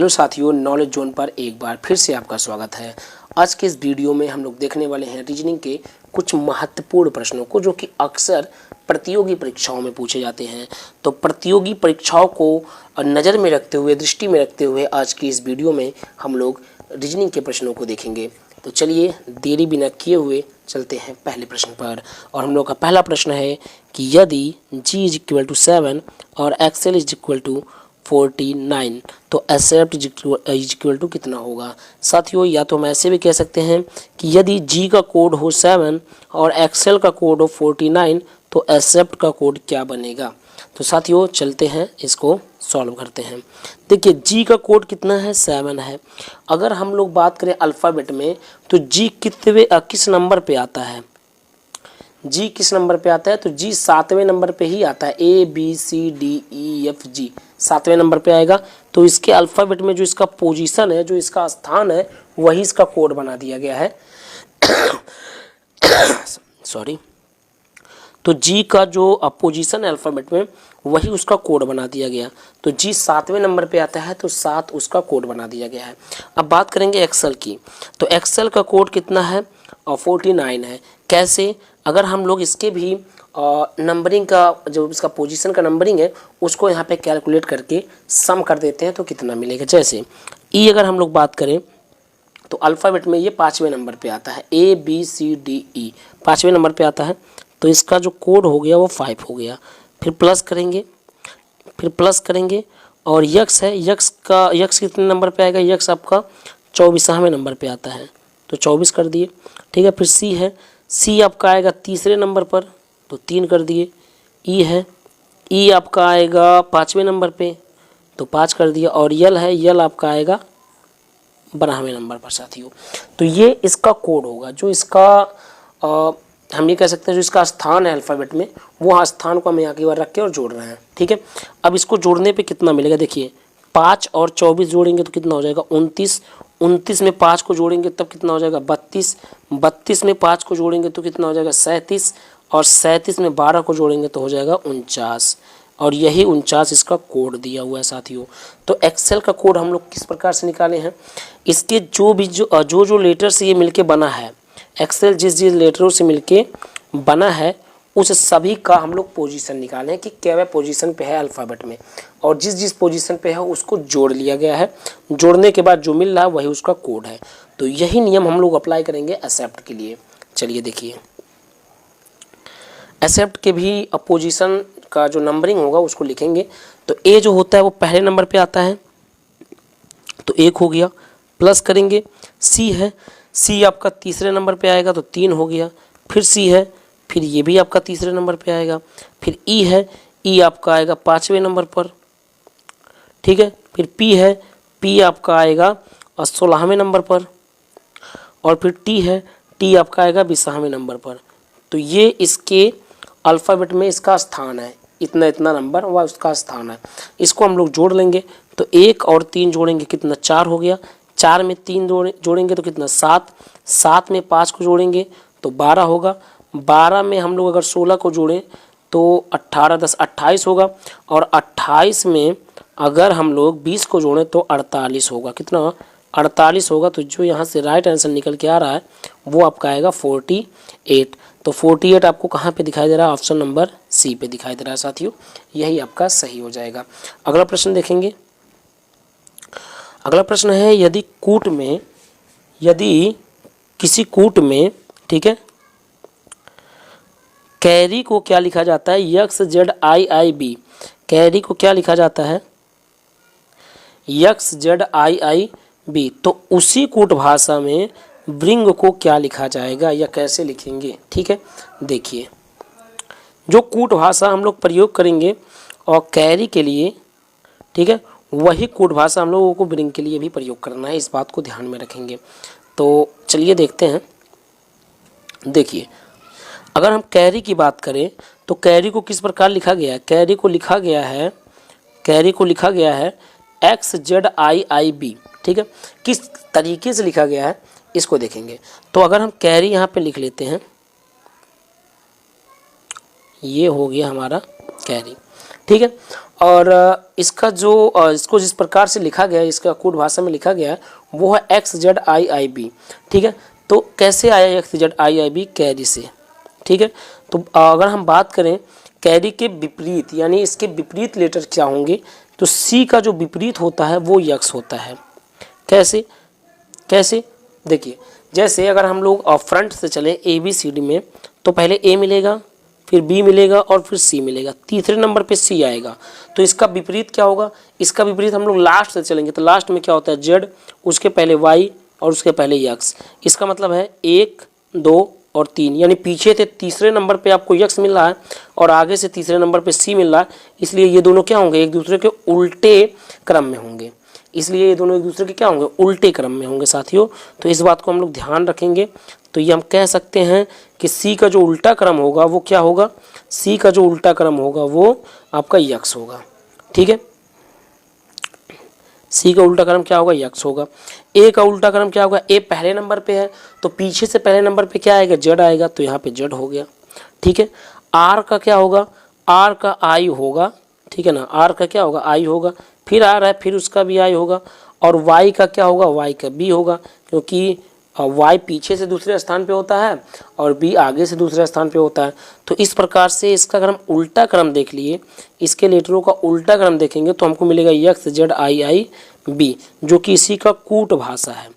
Hello साथियों, knowledge zone पर एक बार फिर से आपका स्वागत है। आज के इस वीडियो में हम लोग देखने वाले हैं रीजनिंग के कुछ महत्वपूर्ण प्रश्नों को, जो कि अक्सर प्रतियोगी परीक्षाओं में पूछे जाते हैं। तो प्रतियोगी परीक्षाओं को नज़र में रखते हुए, दृष्टि में रखते हुए आज की इस वीडियो में हम लोग रीजनिंग के प्रश्नों को देखेंगे। तो चलिए देरी बिना किए हुए चलते हैं पहले प्रश्न पर। और हम लोग का पहला प्रश्न है कि यदि g इज इक्वल टू 7 और XL इज इक्वल टू 49 तो एक्सेप्ट इज इक्वल टू कितना होगा। साथियों, या तो हम ऐसे भी कह सकते हैं कि यदि g का कोड हो 7 और XL का कोड हो 49 तो एक्सेप्ट का कोड क्या बनेगा। तो साथियों चलते हैं, इसको सॉल्व करते हैं। देखिए g का कोड कितना है, 7 है। अगर हम लोग बात करें अल्फ़ाबेट में तो g किस नंबर पे आता है, जी किस नंबर पे आता है, तो जी 7वें नंबर पे ही आता है। ABCDEFG 7वें नंबर पे आएगा। तो इसके अल्फ़ाबेट में जो इसका पोजीशन है, जो इसका स्थान है, वही इसका कोड बना दिया गया है। सॉरी। तो जी का जो पोजीशन है अल्फ़ाबेट में, वही उसका कोड बना दिया गया। तो जी 7वें नंबर पे आता है तो 7 उसका कोड बना दिया गया है। अब बात करेंगे एक्सेल की। तो एक्सेल का कोड कितना है, 49 है। कैसे, अगर हम लोग इसके भी नंबरिंग का, जो इसका पोजीशन का नंबरिंग है, उसको यहाँ पे कैलकुलेट करके सम कर देते हैं तो कितना मिलेगा। जैसे ई अगर हम लोग बात करें तो अल्फ़ाबेट में ये 5वें नंबर पे आता है। ABCDE 5वें नंबर पे आता है। तो इसका जो कोड हो गया वो 5 हो गया। फिर प्लस करेंगे और यक्स है, यक्स कितने नंबर पे आएगा, यक्स आपका 24वें नंबर पे आता है तो 24 कर दिए। ठीक है। फिर सी है, सी आपका आएगा 3रे नंबर पर तो 3 कर दिए। ई है, ई आपका आएगा 5वें नंबर पे तो 5 कर दिया। और यल है, यल आपका आएगा 12वें नंबर पर। साथियों तो ये इसका कोड होगा, जो इसका हम ये कह सकते हैं जो इसका स्थान है अल्फ़ाबेट में, वो स्थान को हम यहाँ की बार रख के और जोड़ रहे हैं। ठीक है। अब इसको जोड़ने पे कितना मिलेगा, देखिए 5 और 24 जोड़ेंगे तो कितना हो जाएगा, 29। 29 में 5 को जोड़ेंगे तब कितना हो जाएगा, 32। 32 में 5 को जोड़ेंगे तो कितना हो जाएगा, 37। और 37 में 12 को जोड़ेंगे तो हो जाएगा 49। और यही 49 इसका कोड दिया हुआ है। साथियों तो एक्सेल का कोड हम लोग किस प्रकार से निकाले हैं, इसके जो लेटर से ये मिलके बना है, एक्सेल जिस लेटरों से मिलके बना है, उस सभी का हम लोग पोजीशन निकालें कि क्या पोजीशन पे है अल्फ़ाबेट में, और जिस पोजीशन पे है उसको जोड़ लिया गया है। जोड़ने के बाद जो मिल रहा है वही उसका कोड है। तो यही नियम हम लोग अप्लाई करेंगे एक्सेप्ट के लिए। चलिए देखिए, एक्सेप्ट के भी पोजीशन का जो नंबरिंग होगा उसको लिखेंगे। तो ए जो होता है वो पहले नंबर पे आता है तो 1 हो गया। प्लस करेंगे, सी है, सी आपका 3रे नंबर पे आएगा तो 3 हो गया। फिर सी है, फिर ये भी आपका 3रे नंबर पे आएगा। फिर ई है, ई आपका आएगा 5वें नंबर पर। ठीक है। फिर पी है, पी आपका आएगा 16वें नंबर पर। और फिर टी है, टी आपका आएगा 20वें नंबर पर। तो ये इसके अल्फ़ाबेट में इसका स्थान है, इतना नंबर वह उसका स्थान है। इसको हम लोग जोड़ लेंगे तो 1 और 3 जोड़ेंगे कितना, 4 हो गया। 4 में 3 जोड़ेंगे तो कितना, 7। 7 में 5 को जोड़ेंगे तो 12 होगा। 12 में हम लोग अगर 16 को जोड़ें तो 18 10 28 होगा। और 28 में अगर हम लोग 20 को जोड़ें तो 48 होगा। कितना, 48 होगा। तो जो यहाँ से राइट आंसर निकल के आ रहा है वो आपका आएगा 48। तो 48 आपको कहाँ पे दिखाई दे रहा है, ऑप्शन नंबर सी पे दिखाई दे रहा है। साथियों यही आपका सही हो जाएगा। अगला प्रश्न देखेंगे। अगला प्रश्न है, यदि किसी कूट में, ठीक है, कैरी को क्या लिखा जाता है, XZIIB। कैरी को क्या लिखा जाता है, XZIIB। तो उसी कूट भाषा में ब्रिंग को क्या लिखा जाएगा या कैसे लिखेंगे। ठीक है। देखिए, जो कूट भाषा हम लोग प्रयोग करेंगे और कैरी के लिए, ठीक है, वही कूट भाषा हम लोगों को ब्रिंग के लिए भी प्रयोग करना है। इस बात को ध्यान में रखेंगे। तो चलिए देखते हैं। देखिए, अगर हम कैरी की बात करें तो कैरी को किस प्रकार लिखा गया है, कैरी को लिखा गया है XZIIB। ठीक है। किस तरीके से लिखा गया है इसको देखेंगे। तो अगर हम कैरी यहाँ पे लिख लेते हैं, ये हो गया हमारा कैरी। ठीक है। और इसका जो इसको जिस प्रकार से लिखा गया है, इसका कोड भाषा में लिखा गया है वो है XZIIB। ठीक है, तो कैसे आया XZIIB? कैरी से। ठीक है, तो अगर हम बात करें कैरी के विपरीत यानी इसके विपरीत लेटर क्या होंगे, तो सी का जो विपरीत होता है वो यक्स होता है। कैसे कैसे देखिए, जैसे अगर हम लोग फ्रंट से चले ABCD में, तो पहले ए मिलेगा, फिर बी मिलेगा और फिर सी मिलेगा, तीसरे नंबर पे सी आएगा। तो इसका विपरीत क्या होगा? इसका विपरीत हम लोग लास्ट से चलेंगे, तो लास्ट में क्या होता है? जेड, उसके पहले वाई और उसके पहले यक्स। इसका मतलब है 1, 2 और 3, यानी पीछे से तीसरे नंबर पे आपको यक्स मिल रहा है और आगे से तीसरे नंबर पे सी मिल रहा है, इसलिए ये दोनों क्या होंगे? एक दूसरे के उल्टे क्रम में होंगे। इसलिए ये दोनों एक दूसरे के क्या होंगे? उल्टे क्रम में होंगे साथियों। तो इस बात को हम लोग ध्यान रखेंगे। तो ये हम कह सकते हैं कि सी का जो उल्टा क्रम होगा वो क्या होगा? सी का जो उल्टा क्रम होगा वो आपका यक्स होगा। ठीक है, सी का उल्टा क्रम क्या होगा? यक्स होगा। ए का उल्टा क्रम क्या होगा? ए पहले नंबर पे है तो पीछे से पहले नंबर पे क्या आएगा? जेड आएगा, तो यहाँ पे जेड हो गया। ठीक है, आर का क्या होगा? आर का आई होगा। ठीक है ना, आर का क्या होगा? आई होगा। फिर आर है, फिर उसका भी आई होगा। और वाई का क्या होगा? वाई का बी होगा, क्योंकि वाई पीछे से दूसरे स्थान पे होता है और बी आगे से दूसरे स्थान पे होता है। तो इस प्रकार से इसका अगर हम उल्टा क्रम देख लिए, इसके लेटरों का उल्टा क्रम देखेंगे तो हमको मिलेगा XZIIB, जो कि इसी का कूट भाषा है,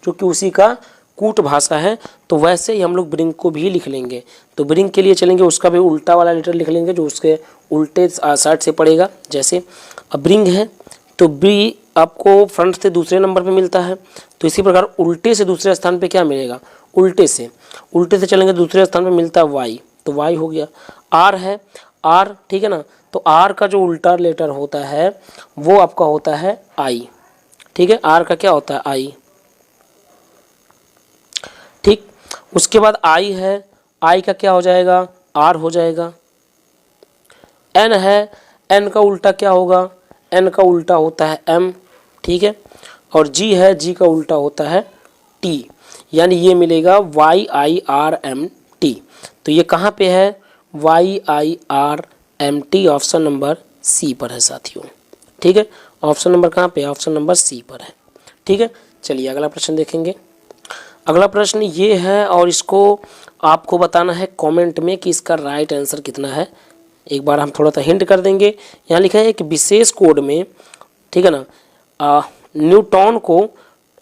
जो कि उसी का कूट भाषा है। तो वैसे ही हम लोग ब्रिंग को भी लिख लेंगे। तो ब्रिंग के लिए चलेंगे, उसका भी उल्टा वाला लेटर लिख लेंगे जो उसके उल्टे साइड से पड़ेगा। जैसे अब ब्रिंग है तो बी आपको फ्रंट से दूसरे नंबर पे मिलता है, तो इसी प्रकार उल्टे से दूसरे स्थान पे क्या मिलेगा? उल्टे से चलेंगे दूसरे स्थान पे मिलता है वाई, तो वाई हो गया। आर है, आर, ठीक है ना, तो आर का जो उल्टा लेटर होता है वो आपका होता है आई। ठीक है, आर का क्या होता है? आई। ठीक, उसके बाद आई है, आई का क्या हो जाएगा? आर हो जाएगा। एन है, एन का उल्टा क्या होगा? एन का उल्टा होता है एम। ठीक है, और जी है, जी का उल्टा होता है टी, यानी ये मिलेगा YIRMT। तो ये कहाँ पे है? YIRMT ऑप्शन नंबर सी पर है साथियों। ठीक है, ऑप्शन नंबर कहाँ पे? ऑप्शन नंबर सी पर है। ठीक है, चलिए अगला प्रश्न देखेंगे। अगला प्रश्न ये है और इसको आपको बताना है कमेंट में कि इसका राइट आंसर कितना है। एक बार हम थोड़ा सा हिंट कर देंगे। यहाँ लिखा है एक विशेष कोड में, ठीक है ना, न्यूटन को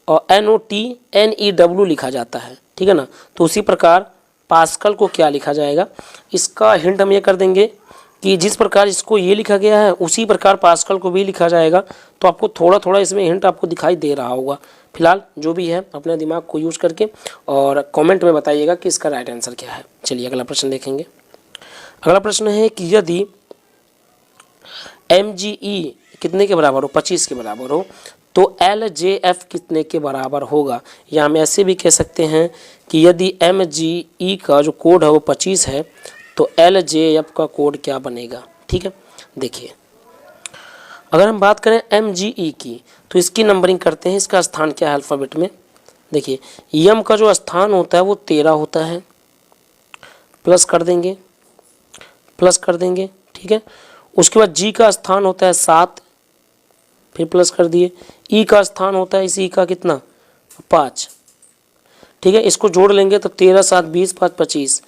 NOTNEW लिखा जाता है। ठीक है ना, तो उसी प्रकार पास्कल को क्या लिखा जाएगा? इसका हिंट हम ये कर देंगे कि जिस प्रकार इसको ये लिखा गया है उसी प्रकार पास्कल को भी लिखा जाएगा। तो आपको थोड़ा थोड़ा इसमें हिंट आपको दिखाई दे रहा होगा। फिलहाल जो भी है अपने दिमाग को यूज करके और कमेंट में बताइएगा कि इसका राइट आंसर क्या है। चलिए अगला प्रश्न देखेंगे। अगला प्रश्न है कि यदि MGE कितने के बराबर हो? 25 के बराबर हो, तो LJF कितने के बराबर होगा? या हम ऐसे भी कह सकते हैं कि यदि MGE का जो कोड है वो 25 है तो LJF का कोड क्या बनेगा? ठीक है, देखिए अगर हम बात करें MGE की तो इसकी नंबरिंग करते हैं। इसका स्थान क्या है अल्फ़ाबेट में? देखिए यम का जो स्थान होता है वो 13 होता है, प्लस कर देंगे, प्लस कर देंगे। ठीक है, उसके बाद जी का स्थान होता है 7, फिर प्लस कर दिए। ई का स्थान होता है इस ई का कितना? 5। ठीक है, इसको जोड़ लेंगे तो 13, 7, 20, 5, 25।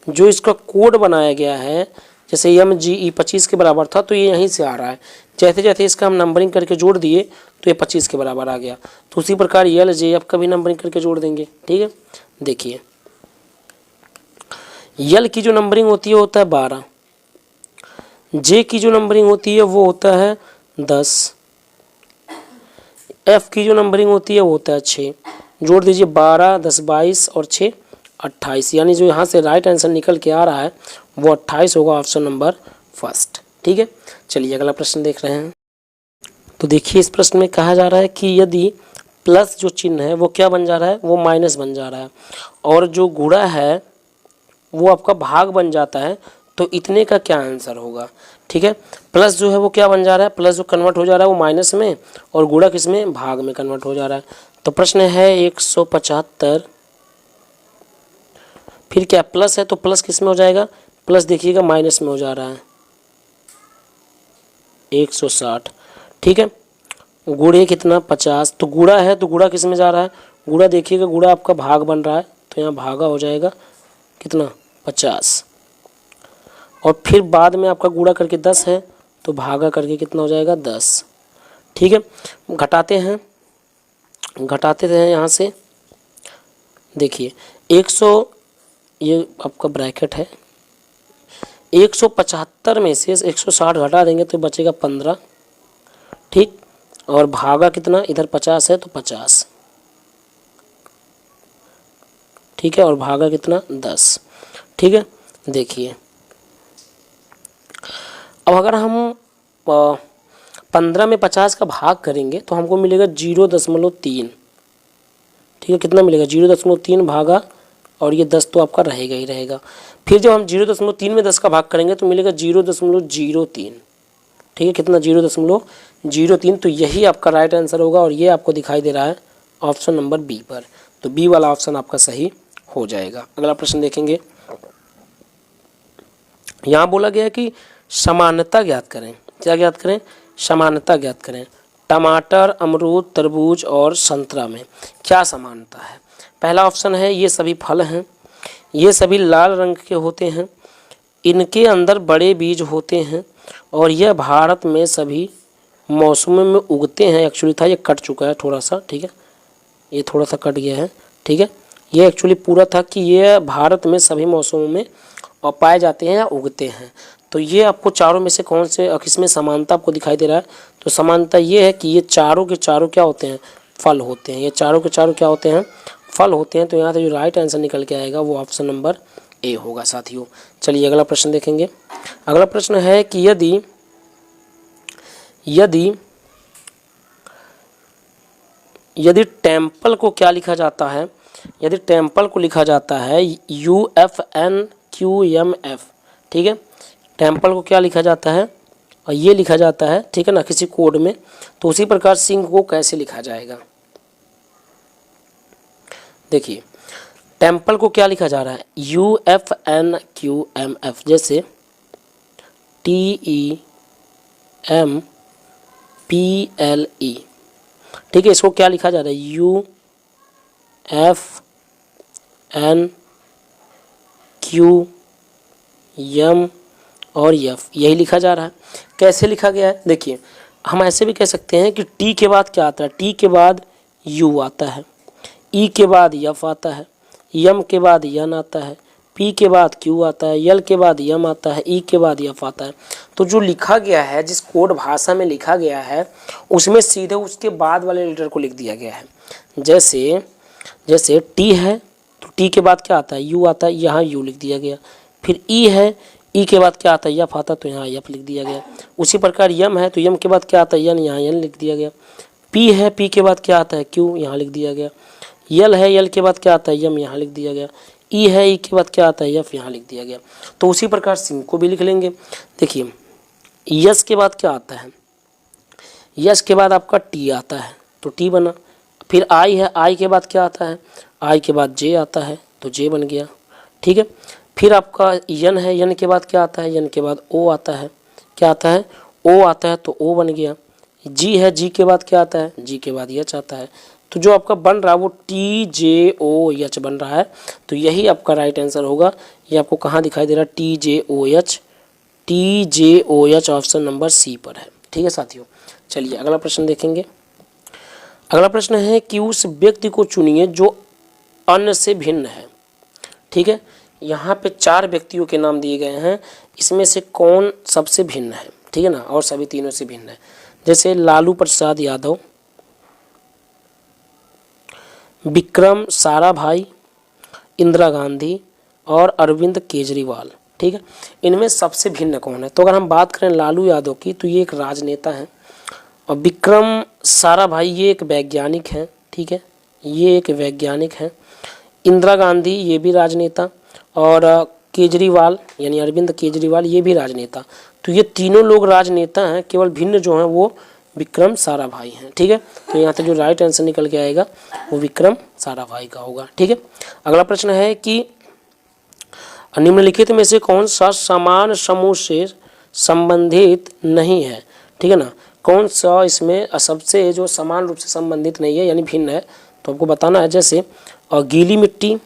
जो इसका कोड बनाया गया है, जैसे MGE 25 के बराबर था तो ये यहीं से आ रहा है। जैसे जैसे इसका हम नंबरिंग करके जोड़ दिए तो ये 25 के बराबर आ गया। तो उसी प्रकार LJF का भी नंबरिंग करके जोड़ देंगे। ठीक है, देखिए यल की जो नंबरिंग होती है होता है 12, जे की जो नंबरिंग होती है वो होता है 10, एफ की जो नंबरिंग होती है वो होता है 6। जोड़ दीजिए 12, 10, 22 और 6, 28। यानी जो यहाँ से राइट आंसर निकल के आ रहा है वो 28 होगा, ऑप्शन नंबर फर्स्ट। ठीक है, चलिए अगला प्रश्न देख रहे हैं। तो देखिए इस प्रश्न में कहा जा रहा है कि यदि प्लस जो चिन्ह है वो क्या बन जा रहा है? वो माइनस बन जा रहा है, और जो गुणा है वो आपका भाग बन जाता है, तो इतने का क्या आंसर होगा? ठीक है, प्लस जो है वो क्या बन जा रहा है? प्लस जो कन्वर्ट हो जा रहा है वो माइनस में, और गुणा किस में? भाग में कन्वर्ट हो जा रहा है। तो प्रश्न है 175, फिर क्या प्लस है तो प्लस किस में हो जाएगा? प्लस देखिएगा माइनस में हो जा रहा है। 160, ठीक है। गुणे कितना 50, तो गुणा है तो गुणा किस में जा रहा है, गुणा देखिएगा, गुणा आपका भाग बन रहा है तो यहाँ भागा हो जाएगा कितना 50, और फिर बाद में आपका गुणा करके 10 है तो भागा करके कितना हो जाएगा 10, ठीक है। घटाते हैं यहाँ से, देखिए 100, ये आपका ब्रैकेट है, 175 में से 160 घटा देंगे तो बचेगा 15, ठीक, और भागा कितना, इधर 50 है तो 50, ठीक है, और भागा कितना 10, ठीक है। देखिए अब अगर हम 15 में 50 का भाग करेंगे तो हमको मिलेगा 0.3, ठीक है, कितना मिलेगा 0.3 भागा, और ये 10 तो आपका रहेगा ही रहेगा। फिर जब हम 0.3 में 10 का भाग करेंगे तो मिलेगा 0.03, ठीक है, कितना 0.03, तो यही आपका राइट आंसर होगा, और ये आपको दिखाई दे रहा है ऑप्शन नंबर बी पर, तो बी वाला ऑप्शन आपका सही हो जाएगा। अगला प्रश्न देखेंगे, यहाँ बोला गया है कि समानता ज्ञात करें, क्या ज्ञात करें, समानता ज्ञात करें, टमाटर, अमरूद, तरबूज और संतरा में क्या समानता है। पहला ऑप्शन है ये सभी फल हैं, ये सभी लाल रंग के होते हैं, इनके अंदर बड़े बीज होते हैं, और यह भारत में सभी मौसमों में उगते हैं। एक्चुअली था, ये कट चुका है थोड़ा सा, ठीक है, ये थोड़ा सा कट गया है, ठीक है, ये एक्चुअली पूरा था कि ये भारत में सभी मौसमों में और पाए जाते हैं या उगते हैं। तो ये आपको चारों में से कौन से किसमें समानता आपको दिखाई दे रहा है, तो समानता ये है कि ये चारों के चारों क्या होते हैं, फल होते हैं, ये चारों के चारों क्या होते हैं, फल होते हैं। तो यहाँ से जो राइट आंसर निकल के आएगा वो ऑप्शन नंबर ए होगा साथियों। चलिए अगला प्रश्न देखेंगे। अगला प्रश्न है कि यदि टेम्पल को क्या लिखा जाता है, यदि टेम्पल को लिखा जाता है UFNQMF, ठीक है, टेम्पल को क्या लिखा जाता है, और ये लिखा जाता है, ठीक है ना, किसी कोड में, तो उसी प्रकार सिंह को कैसे लिखा जाएगा। देखिए टेम्पल को क्या लिखा जा रहा है, UFNQMF, जैसे TEMPLE, ठीक है, इसको क्या लिखा जा रहा है, UFNQM और F, यही लिखा जा रहा है। कैसे लिखा गया है, देखिए हम ऐसे भी कह सकते हैं कि T के बाद क्या आता है, T के बाद U आता है, E के बाद F आता है, M के बाद N आता है, P के बाद Q आता है, L के बाद M आता है, E के बाद F आता है। तो जो लिखा गया है, जिस कोड भाषा में लिखा गया है, उसमें सीधे उसके बाद वाले लेटर को लिख दिया गया है। जैसे T है तो T के बाद क्या आता है, U आता है, यहाँ U लिख दिया गया। फिर E है, E के बाद क्या आता है, F आता है, तो यहाँ F लिख दिया गया। उसी प्रकार M है तो M के बाद क्या आता है, N, यहाँ N लिख दिया गया। P है, P के बाद क्या आता है, Q, यहाँ लिख दिया गया। L है, L के बाद क्या आता है, M, यहाँ लिख दिया गया। E है, E के बाद क्या आता है, F, यहाँ लिख दिया गया। तो उसी प्रकार सिंह को भी लिख लेंगे। देखिए यस के बाद क्या आता है, यस के बाद आपका T आता है तो T बना। फिर I है, I के बाद क्या आता है, I के बाद J आता है तो J बन गया, ठीक है। फिर आपका N है, N के बाद क्या आता है, N के बाद O आता है, क्या आता है, O आता है तो O बन गया। G है, G के बाद क्या आता है, G के बाद H आता है। तो जो आपका बन रहा है वो TJOH बन रहा है। तो यही आपका राइट आंसर होगा। ये आपको कहाँ दिखाई दे रहा है, TJOH ऑप्शन नंबर सी पर है, ठीक है साथियों। चलिए अगला प्रश्न देखेंगे। अगला प्रश्न है कि उस व्यक्ति को चुनिए जो अन्य से भिन्न है, ठीक है। यहाँ पे 4 व्यक्तियों के नाम दिए गए हैं, इसमें से कौन सबसे भिन्न है, ठीक है ना, और सभी तीनों से भिन्न है। जैसे लालू प्रसाद यादव, विक्रम साराभाई, इंदिरा गांधी और अरविंद केजरीवाल, ठीक है। इनमें सबसे भिन्न कौन है, तो अगर हम बात करें लालू यादव की तो ये एक राजनेता हैं, और विक्रम साराभाई ये एक वैज्ञानिक हैं, ठीक है, ये एक वैज्ञानिक हैं। इंदिरा गांधी ये भी राजनेता, और केजरीवाल यानी अरविंद केजरीवाल ये भी राजनेता। तो ये तीनों लोग राजनेता हैं, केवल भिन्न जो हैं वो विक्रम साराभाई हैं, ठीक है। तो यहाँ से जो राइट आंसर निकल के आएगा वो विक्रम साराभाई का होगा, ठीक है। अगला प्रश्न है कि निम्नलिखित में से कौन सा समान समूह से संबंधित नहीं है, ठीक है ना। कौन सा इसमें सबसे जो समान रूप से संबंधित नहीं है यानी भिन्न है, तो आपको बताना है। जैसे गीली मिट्टी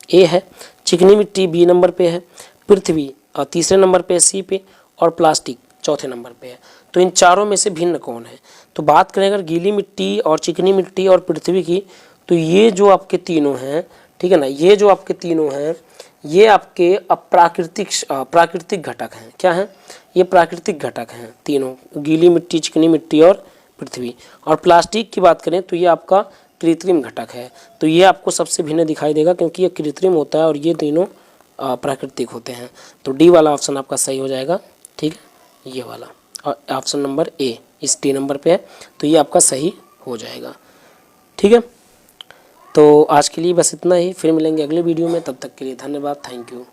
ए है, चिकनी मिट्टी बी नंबर पे है, पृथ्वी तीसरे नंबर पे है सी पे, और प्लास्टिक चौथे नंबर पे है। तो इन चारों में से भिन्न कौन है? तो बात करें अगर गीली मिट्टी और चिकनी मिट्टी और पृथ्वी की, तो ये जो आपके तीनों हैं, ठीक है ना, ये जो आपके तीनों हैं ये आपके प्राकृतिक घटक हैं। क्या हैं? ये प्राकृतिक घटक हैं तीनों, गीली मिट्टी, चिकनी मिट्टी और पृथ्वी। और प्लास्टिक की बात करें तो ये आपका कृत्रिम घटक है। तो ये आपको सबसे भिन्न दिखाई देगा क्योंकि ये कृत्रिम होता है और ये तीनों प्राकृतिक होते हैं। तो डी वाला ऑप्शन आपका सही हो जाएगा, ठीक है, ये वाला। और ऑप्शन नंबर ए इस डी नंबर पे है, तो ये आपका सही हो जाएगा, ठीक है। तो आज के लिए बस इतना ही, फिर मिलेंगे अगले वीडियो में, तब तक के लिए धन्यवाद, थैंक यू।